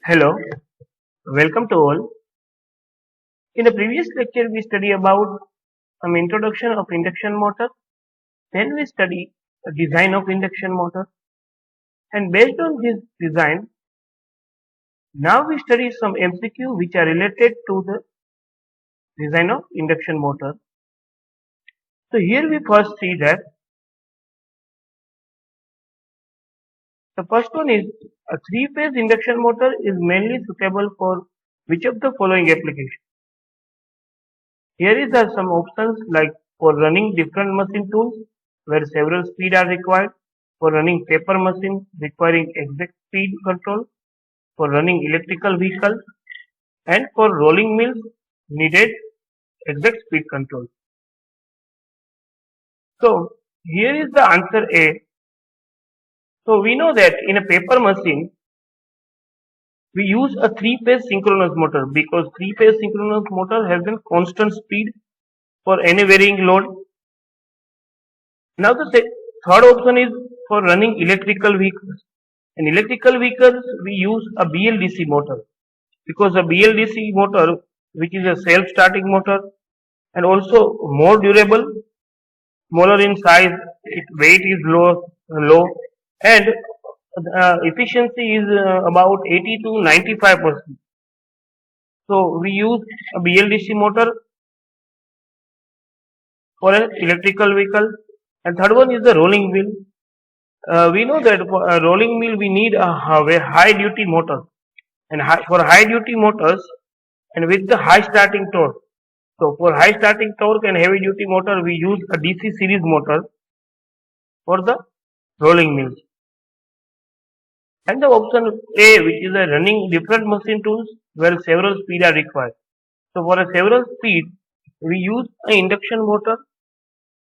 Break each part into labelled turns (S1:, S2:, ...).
S1: Hello, welcome to all. In the previous lecture, we study about some introduction of induction motor. Then we study the design of induction motor, and based on this design, now we study some MCQ which are related to the design of induction motor. So here we first see that the first one is a three-phase induction motor is mainly suitable for which of the following applications. Here is some options like for running different machine tools where several speed are required, for running paper machine requiring exact speed control, for running electrical vehicles, and for rolling mills needed exact speed control. So here is the answer A. So we know that in a paper machine we use a three-phase synchronous motor because three-phase synchronous motor has a constant speed for any varying load. Now the third option is for running electrical vehicles. In electrical vehicles we use a BLDC motor because a BLDC motor, which is a self-starting motor and also more durable, smaller in size, its weight is low, and efficiency is about 80 to 95%. So we use a BLDC motor for an electrical vehicle. And third one is the rolling mill. We know that for a rolling mill we need a high duty motor, and for high duty motors and with the high starting torque. So for high starting torque and heavy duty motor we use a DC series motor for the rolling mills. And the option A, which is a running different machine tools where several speed are required. So for a several speed we use an induction motor.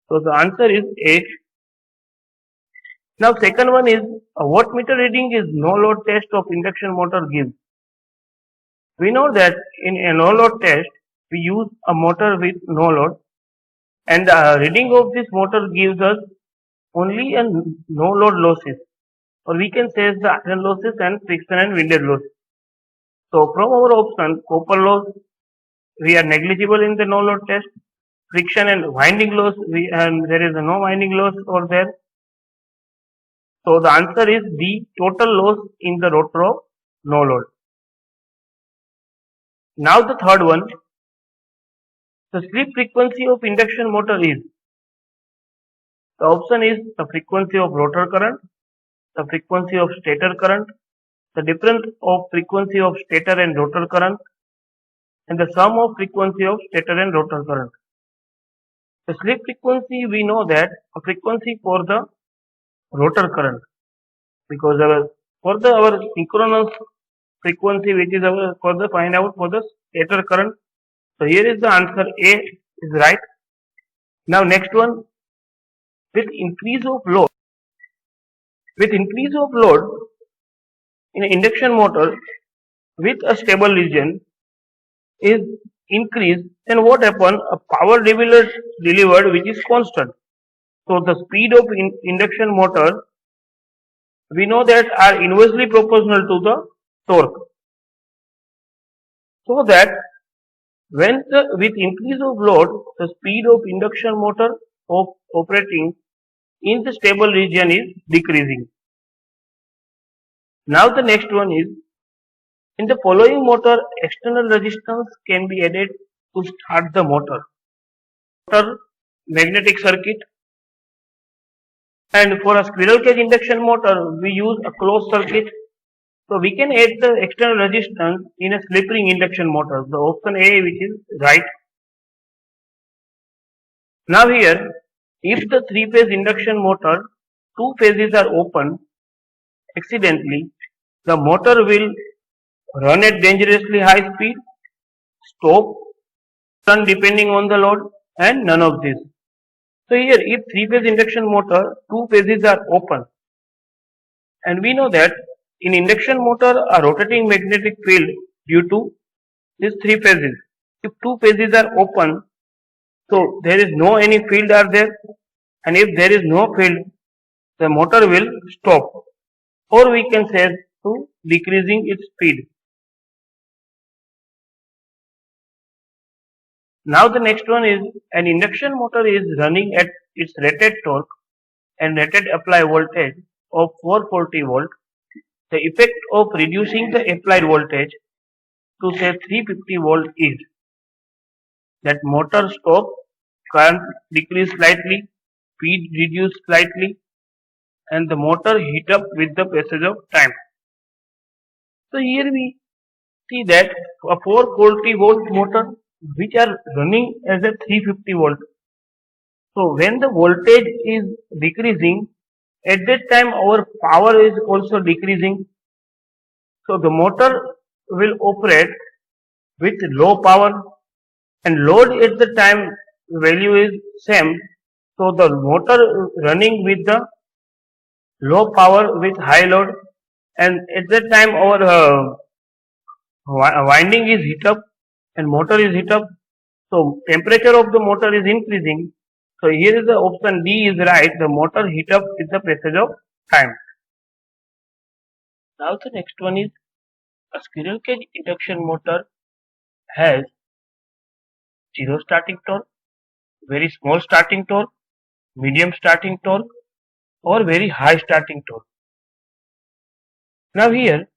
S1: So the answer is A. Now second one is a wattmeter reading is no load test of induction motor gives. We know that in a no load test we use a motor with no load, and the reading of this motor gives us only a no load losses, or we can say the iron losses and friction and windage loss. So from our option, copper loss we are negligible in the no load test. Friction and winding loss there is no winding loss over there. So the answer is D, total loss in the rotor of no load. Now the third one, the slip frequency of induction motor is. The option is the frequency of rotor current, the frequency of stator current, the difference of frequency of stator and rotor current, and the sum of frequency of stator and rotor current. The slip frequency, we know that a frequency for the rotor current, because our synchronous frequency, which is for the find out for the stator current. So here is the answer A is right. Now next one, with increase of load in an induction motor with a stable region is increased, then what happen? A power delivered which is constant. So the speed of induction motor we know that are inversely proportional to the torque. So that with increase of load, the speed of induction motor operating in the stable region is decreasing. Now the next one is, in the following motor, external resistance can be added to start the motor. Magnetic circuit, and for a squirrel cage induction motor we use a closed circuit. So we can add the external resistance in a slip ring induction motor. The option A, which is right. Now here, if the three-phase induction motor, two phases are open, accidentally, the motor will run at dangerously high speed, stop, turn depending on the load, and none of this. So here, if three-phase induction motor, two phases are open, and we know that in induction motor a rotating magnetic field due to these three phases. If two phases are open, so there is no any field are there, and if there is no field, the motor will stop, or we can say to decreasing its speed. Now the next one is an induction motor is running at its rated torque and rated apply voltage of 440 volt. The effect of reducing the applied voltage to say 350 volt is that motor stop, current decrease slightly, speed reduce slightly, and the motor heat up with the passage of time. So here we see that a 440 volt motor which are running as a 350 volt. So when the voltage is decreasing, at that time our power is also decreasing. So the motor will operate with low power and load at the time value is same. So the motor running with the low power with high load, and at that time our winding is heat up and motor is heat up. So temperature of the motor is increasing. So here is the option D is right. The motor heat up with the passage of time. Now the next one is a squirrel cage induction motor has zero starting torque, very small starting torque, medium starting torque, or very high starting torque. Now here,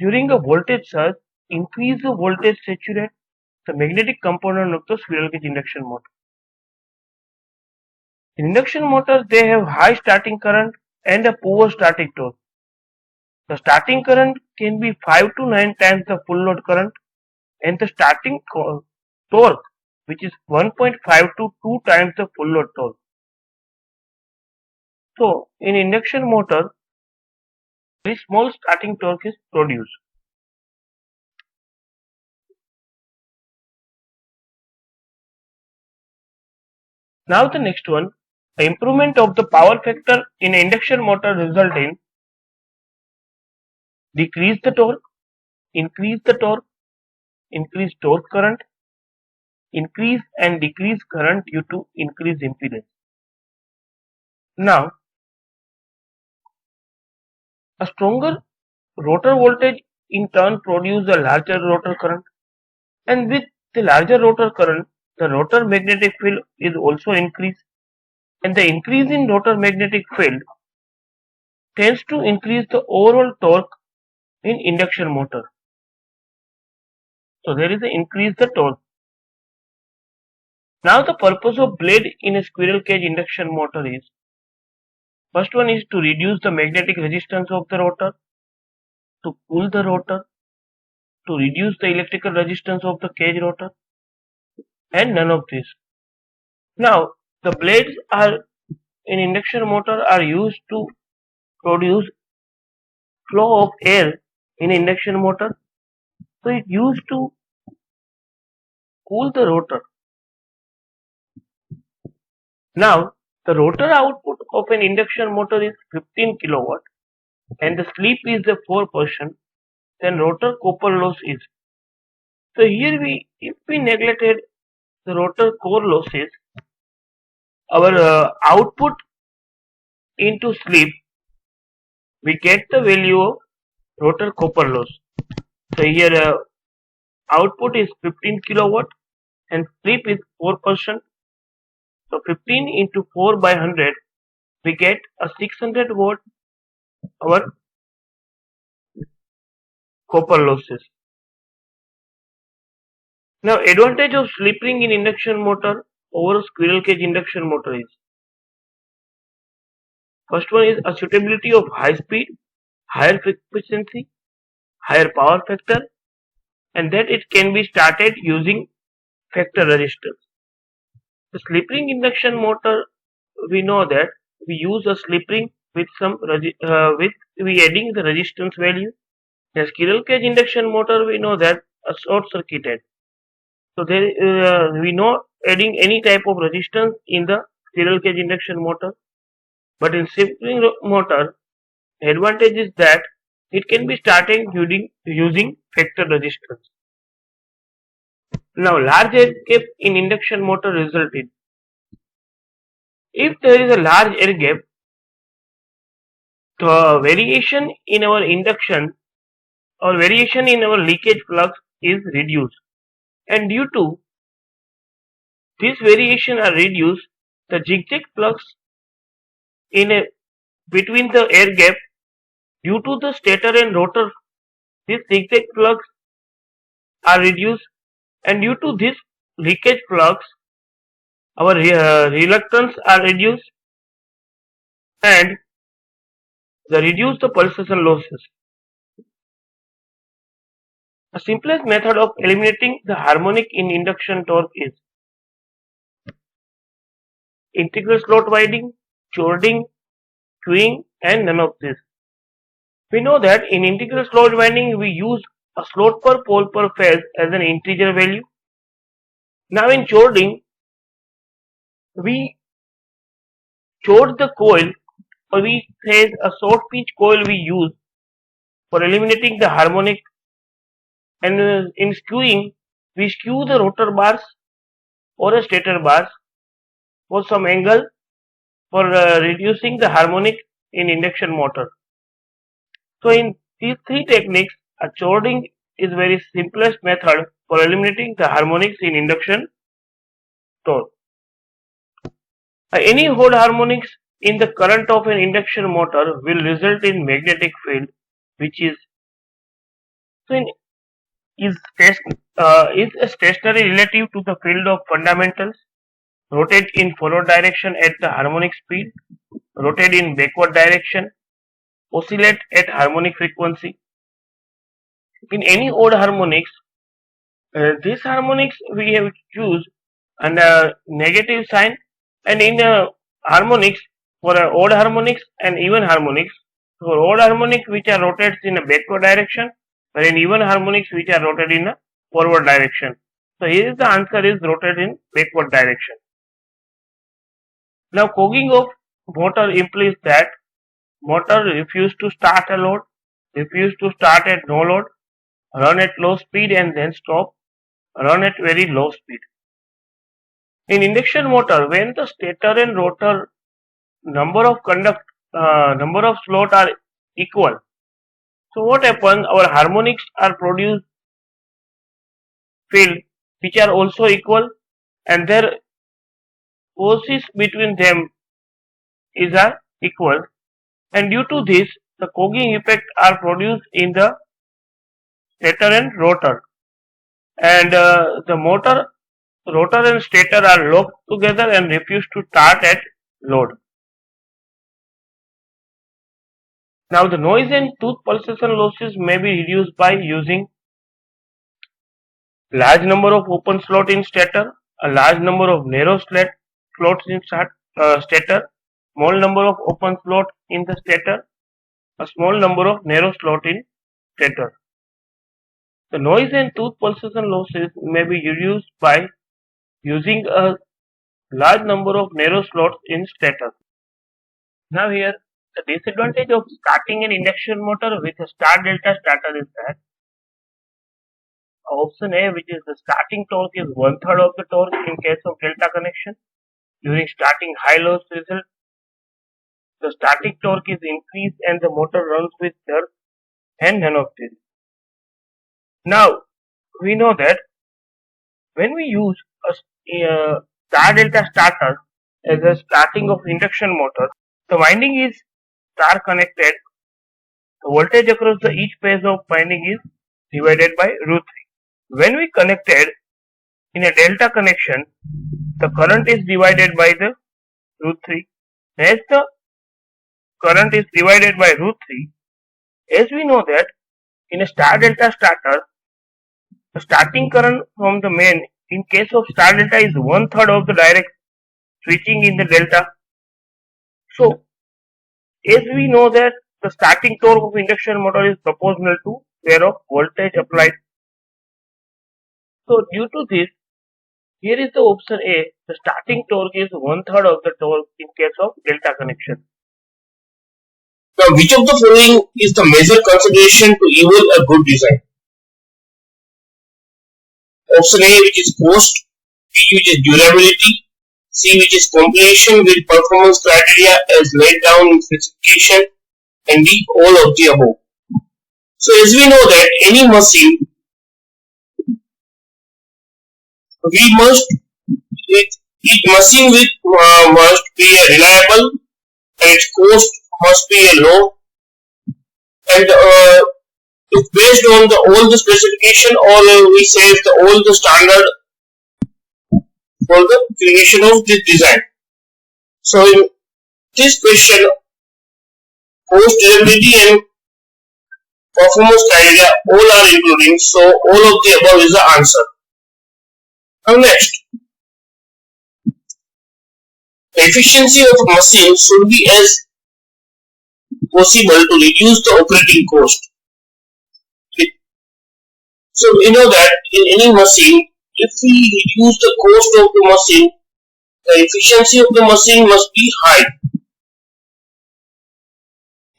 S1: during a voltage surge, increase the voltage saturate the magnetic component of the squirrel cage induction motor. In induction motors, they have high starting current and a poor starting torque. The starting current can be 5 to 9 times the full load current, and the starting torque, which is 1.5 to 2 times the full load torque. So, in induction motor, very small starting torque is produced. Now the next one, the improvement of the power factor in an induction motor result in decrease the torque, increase the torque, increase torque current, increase and decrease current due to increase impedance. Now, a stronger rotor voltage in turn produces a larger rotor current, and with the larger rotor current, the rotor magnetic field is also increased, and the increase in rotor magnetic field tends to increase the overall torque in induction motor. So there is an increase the torque. Now the purpose of blade in a squirrel cage induction motor is, first one is to reduce the magnetic resistance of the rotor, to cool the rotor, to reduce the electrical resistance of the cage rotor, and none of this. Now the blades are in induction motor are used to produce flow of air in induction motor. So it used to cool the rotor. Now the rotor output of an induction motor is 15 kilowatt and the slip is the 4%, then rotor copper loss is. So here if we neglected the rotor core losses, our output into slip, we get the value of rotor copper loss. So here output is 15 kilowatt and slip is 4%. So 15 into 4 by 100, we get a 600 watt our copper losses. Now advantage of slip ring in induction motor over squirrel cage induction motor is, first one is a suitability of high speed, higher frequency, higher power factor, and that it can be started using factor resistors. The slip ring induction motor, we know that we use a slip ring with some we adding the resistance value. The squirrel cage induction motor, we know that a short circuited. So there we know adding any type of resistance in the squirrel cage induction motor. But in slip ring motor, advantage is that it can be started using factor resistance. Now large air gap in induction motor resulted. If there is a large air gap, the variation in our induction or variation in our leakage flux is reduced, and due to this variation are reduced, the zigzag flux between the air gap due to the stator and rotor, this zigzag flux are reduced, and due to this leakage flux, our reluctance are reduced, and reduce the pulsation losses. The simplest method of eliminating the harmonic in induction torque is integral slot winding, chording, queuing, and none of this. We know that in integral slot winding we use a slot per pole per phase as an integer value. Now in chording, we chord the coil, or we say a short pitch coil we use for eliminating the harmonic, and in skewing we skew the rotor bars or a stator bars for some angle for reducing the harmonic in induction motor. So in these three techniques, a chording is very simplest method for eliminating the harmonics in induction torque. Any odd harmonics in the current of an induction motor will result in magnetic field, which is stationary relative to the field of fundamentals, rotate in forward direction at the harmonic speed, rotate in backward direction, oscillate at harmonic frequency. In any odd harmonics, these harmonics we have choose and a negative sign, and in harmonics for odd harmonics and even harmonics, for odd harmonics which are rotated in a backward direction, and in even harmonics which are rotated in a forward direction. So here is the answer is rotated in backward direction. Now cogging of motor implies that motor refuse to start a load, refuse to start at no load, run at low speed and then stop, run at very low speed. In induction motor, when the stator and rotor number of slot are equal, so what happens? Our harmonics are produced field which are also equal, and their forces between them is equal, and due to this the cogging effect are produced in the stator and rotor, and the rotor and stator are locked together and refuse to start at load. Now the noise and tooth pulsation losses may be reduced by using large number of open slot in stator, a large number of narrow slots in stator, small number of open slot in the stator, a small number of narrow slot in stator. The noise and tooth pulsation losses may be reduced by using a large number of narrow slots in stator. Now here the disadvantage of starting an induction motor with a star delta starter is that option A, which is the starting torque is 1/3 of the torque in case of delta connection. During starting high loss result, the starting torque is increased and the motor runs with jerk, and none of this. Now we know that when we use a star delta starter as a starting of induction motor, the winding is star connected. The voltage across each phase of winding is divided by √3. When we connected in a delta connection, the current is divided by the √3. As the current is divided by √3, as we know that in a star delta starter, the starting current from the main in case of star delta is 1/3 of the direct switching in the delta. So as we know that the starting torque of induction motor is proportional to square of voltage applied. So due to this, here is the option A, the starting torque is 1/3 of the torque in case of delta connection.
S2: Now which of the following is the major consideration to evolve a good design? Option A, which is cost, B, which is durability, C, which is completion with performance criteria as laid down in specification, and D, all of the above. So as we know that any machine we must each machine must be reliable, and its cost must be low, and it's based on all the specification, or we say all the standard for the creation of this design. So in this question, cost, durability and performance criteria all are including, so all of the above is the answer. Now next, the efficiency of a machine should be as possible to reduce the operating cost. So we know that in any machine, if we reduce the cost of the machine, the efficiency of the machine must be high.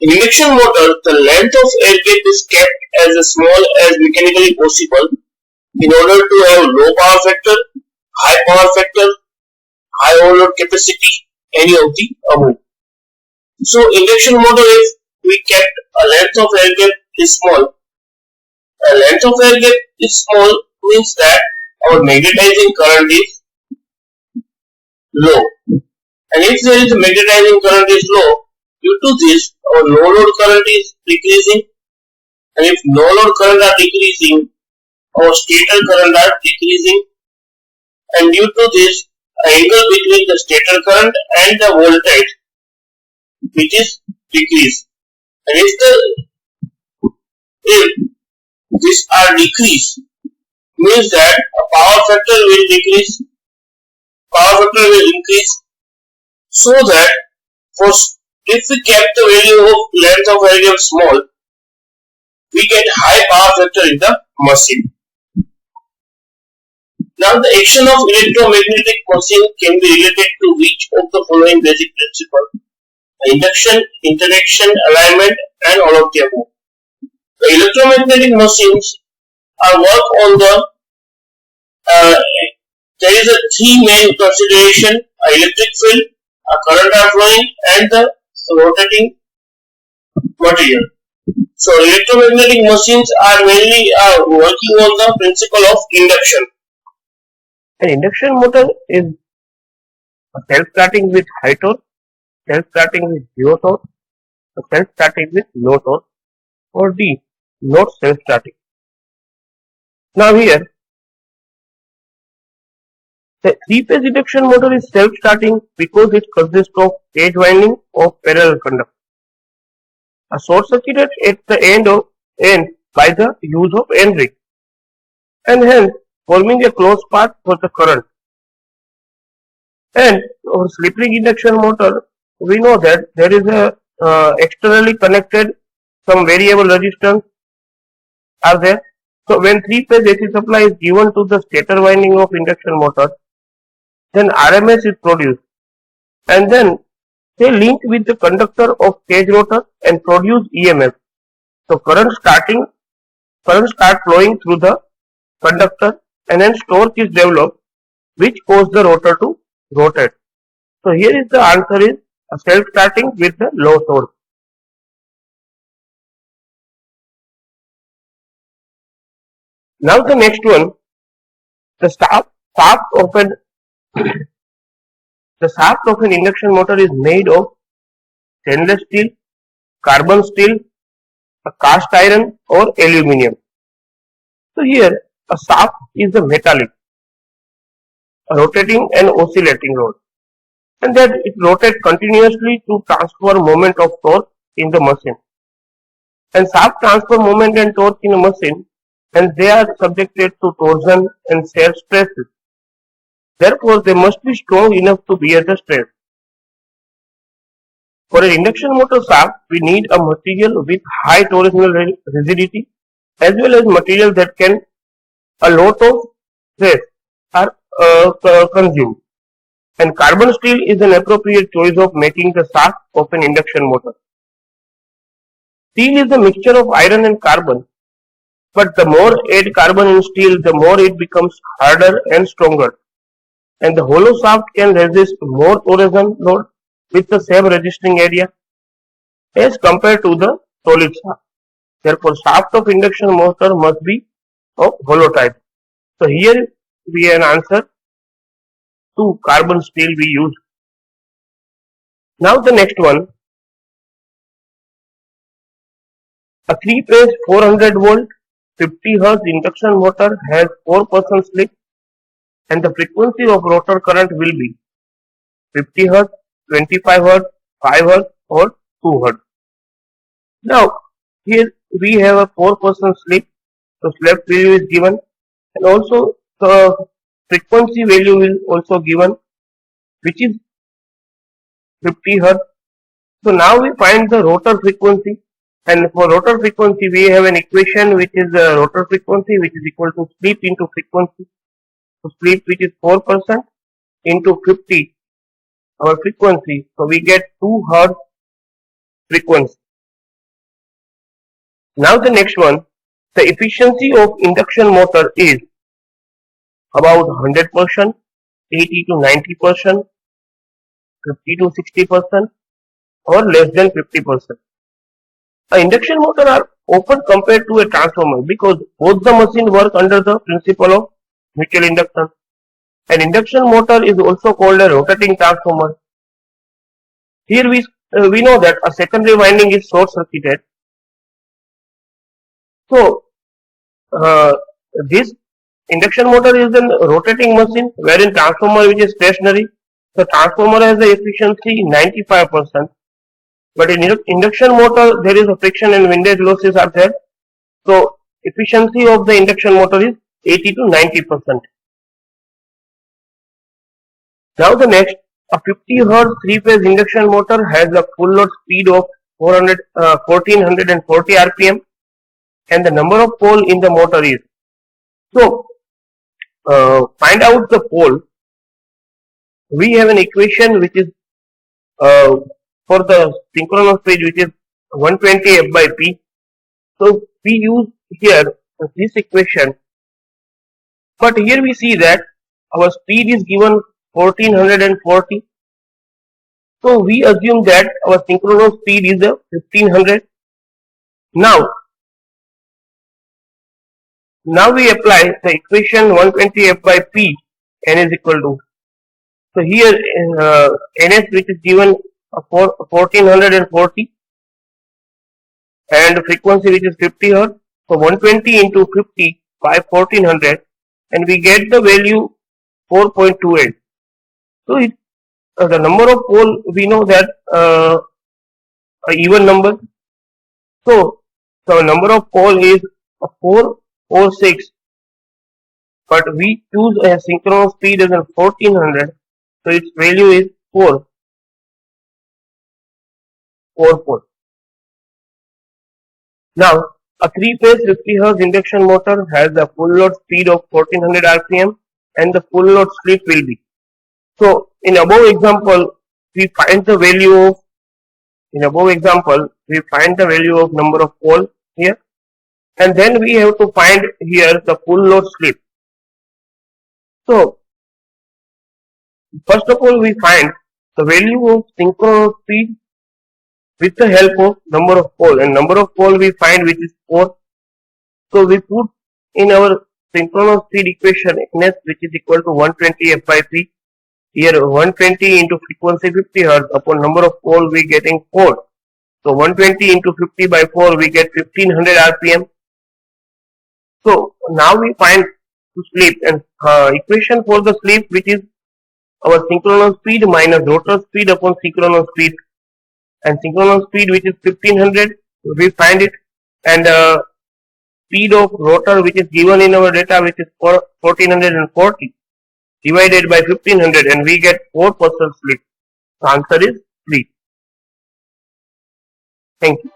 S2: In induction motor, the length of air gap is kept as small as mechanically possible in order to have low power factor, high power factor, high overload capacity, any of the above. So induction motor, if we kept a length of air gap is small, the length of air gap is small means that our magnetizing current is low, and if there is a magnetizing current is low, due to this our no load current is decreasing, and if no load current are decreasing, our stator current are decreasing, and due to this angle between the stator current and the voltage which is decreased, and if these are decreased means that a power factor will decrease, power factor will increase, so that if we kept the value of length of air gap small, we get high power factor in the machine. Now the action of electromagnetic machine can be related to which of the following basic principles: induction, interaction, alignment, and all of the above. The electromagnetic machines are work on the there is a three main consideration: electric field, a current are flowing, and the rotating material. So electromagnetic machines are mainly working on the principle of induction.
S1: An induction motor is self-starting with high torque, self-starting with zero torque, self-starting with low torque, or D, not self-starting. Now here, the three-phase induction motor is self-starting because it consists of cage winding of parallel conductor. A short circuited at the end by the use of end ring, and hence forming a closed path for the current. And for slip ring induction motor, we know that there is a externally connected some variable resistance are there. So when three-phase AC supply is given to the stator winding of induction motor, then RMS is produced, and then they link with the conductor of cage rotor and produce EMF. So current start flowing through the conductor, and then torque is developed which cause the rotor to rotate. So here is the answer is a self-starting with the low torque. Now the next one, the shaft of an induction motor is made of stainless steel, carbon steel, a cast iron, or aluminium. So here a shaft is a metallic, a rotating and oscillating rod, and that it rotates continuously to transfer moment of torque in the machine. And shaft transfer moment and torque in a machine, and they are subjected to torsion and shear stresses. Therefore, they must be strong enough to bear the stress. For an induction motor shaft, we need a material with high torsional rigidity as well as material that can a lot of stress are consumed. And carbon steel is an appropriate choice of making the shaft of an induction motor. Steel is a mixture of iron and carbon, but the more add carbon in steel, the more it becomes harder and stronger. And the hollow shaft can resist more torsion load with the same resisting area as compared to the solid shaft. Therefore, shaft of induction motor must be of hollow type. So here be an answer to carbon steel we use. Now the next one, a 3-phase 400 volt 50 Hz induction motor has 4% slip and the frequency of rotor current will be 50 Hz, 25 Hz, 5 Hz or 2 Hz. Now here we have a 4% slip, so slip value is given and also the frequency value is also given, which is 50 Hz. So now we find the rotor frequency, and for rotor frequency we have an equation which is the rotor frequency which is equal to slip into frequency. So slip which is 4% into 50 our frequency, so we get 2 Hz frequency. Now the next one, the efficiency of induction motor is about 100%, 80 to 90%, 50 to 60% or less than 50%. An induction motor are often compared to a transformer because both the machines work under the principle of mutual induction. An induction motor is also called a rotating transformer. Here we know that a secondary winding is short circuited. So this induction motor is a rotating machine, wherein transformer which is stationary. The transformer has the efficiency 95%, but in induction motor there is a friction and windage losses are there. So efficiency of the induction motor is 80 to 90%. Now the next, a 50 Hz 3-phase induction motor has a full load speed of 1440 RPM and the number of pole in the motor is. So find out the pole. We have an equation which is for the synchronous speed which is 120 F by P. So we use here this equation, but here we see that our speed is given 1440. So we assume that our synchronous speed is 1500. Now we apply the equation 120 F by P, N is equal to. So here Ns which is given 1440 and frequency which is 50 Hz. So 120 into 50 by 1400 and we get the value 4.28. So the number of pole we know that a even number. So the number of pole is 4 or 6, but we choose a synchronous speed as 1400, so its value is 4 pole. Now a 3-phase 50 Hz induction motor has a full load speed of 1400 RPM and the full load slip will be. So in above example we find the value of number of pole here, and then we have to find here the full load slip. So first of all we find the value of synchronous speed with the help of number of pole, and number of pole we find which is 4. So we put in our synchronous speed equation Ns which is equal to 120 F by P. Here 120 into frequency 50 Hz upon number of pole we getting 4. So 120 into 50 by 4 we get 1500 RPM. So now we find the slip, and equation for the slip which is our synchronous speed minus rotor speed upon synchronous speed, and synchronous speed which is 1500 we find it, and speed of rotor which is given in our data which is 1440 divided by 1500 and we get 4% slip. The answer is 3. Thank you.